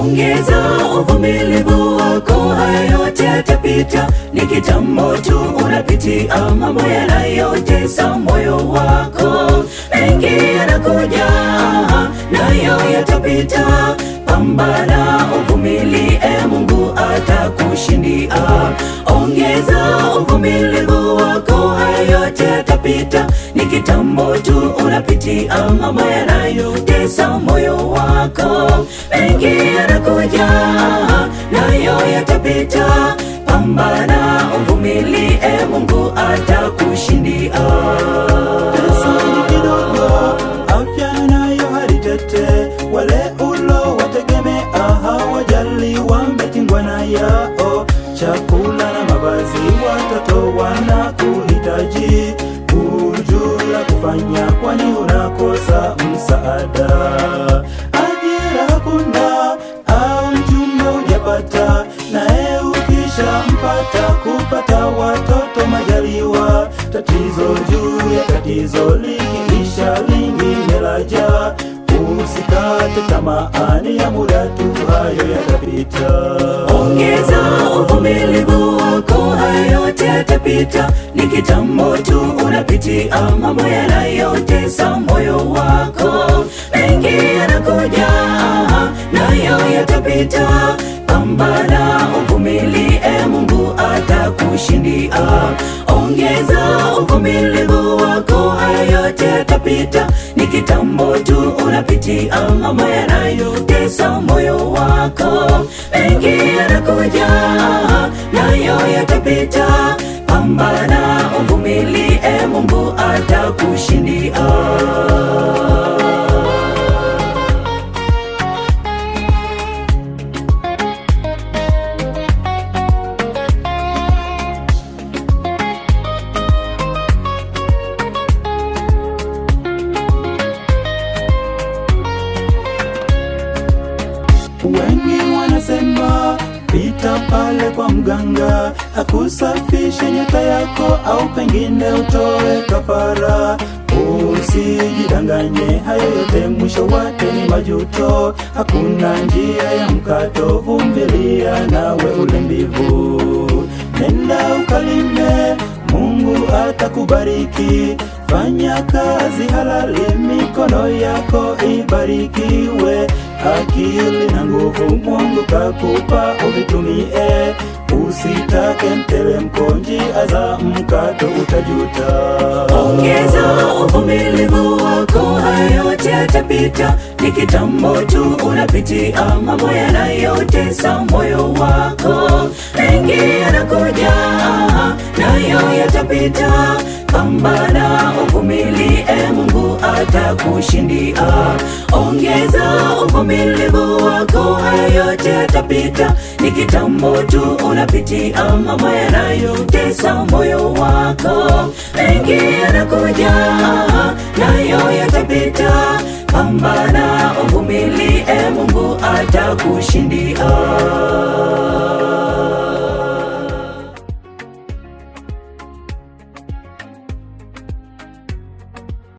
Ongeza uvumilivu wako, haya yote yatapita. Ni kitambo tu unapitia mambo yanayotesa moyo wako. Mengi yanakuja, nayo yatapita. Pambana, uvumilie, Mungu atakushindia. Ongeza uvumilivu wako, haya yote yatapita. Ni kitambo tu unapitia mambo yanayotesa moyo wako. Mengi yanakuja, nayo yatapita. Pambana, uvumilie, Mungu atakushindia. Pesa ni kidogo, afya nayo haritete. Wale ulo wategemea hawajali, wametingwa na yao. Chakula na mavazi, watoto wanakuhitaji. Hujui la kufanya, kwani unakosa msaada. Ajira hakuna, au mchumba hujapata, naye ukishampata kupata watoto majaliwa. Tatizo juu ya tatizo, likiisha lingine laja. Usikate tamaa, ni ya muda tu, hayo yatapita. Ongeza uvumilivu wako, haya yote yatapita. Ni kitambo tu unapitia mambo yanayotesa moyo wako. Mengi yanakuja, nayo yatapita. Pambana, uvumilie, Mungu atakushindia. Ongeza uvumilivu wako, haya yote yatapita. Ni kitambo tu unapitia mambo yanayotesa moyo wako. Mengi yanakuja, nayo yatapita. Pambana, uvumilie, Mungu atakushindia. Wengi wanasema pita pale kwa mganga akusafishe nyota yako, au pengine utoe kafara. Usijidanganye, hayo yote mwisho wake ni majuto. Hakuna njia ya mkato, vumilia nawe ule mbivu. Nenda ukalime, Mungu atakubariki. Fanya kazi halali, mikono yako ibarikiwe. Akili na nguvu Mungu kakupa, uvitumie. Usitake mteremko, njia za mkato utajuta. Ongeza uvumilivu wako, haya yote yatapita. Ni kitambo tu unapitia mambo yanayotesa moyo wako. Mengi yanakuja, nayo yatapita. Pambana, uvumilie, Mungu atakushindia. Ongeza uvumilivu wako, haya yote yatapita. Ni kitambo tu unapitia mambo yanayotesa moyo wako. Mengi yanakuja, nayo yatapita. Pambana, uvumilie, Mungu atakushindia.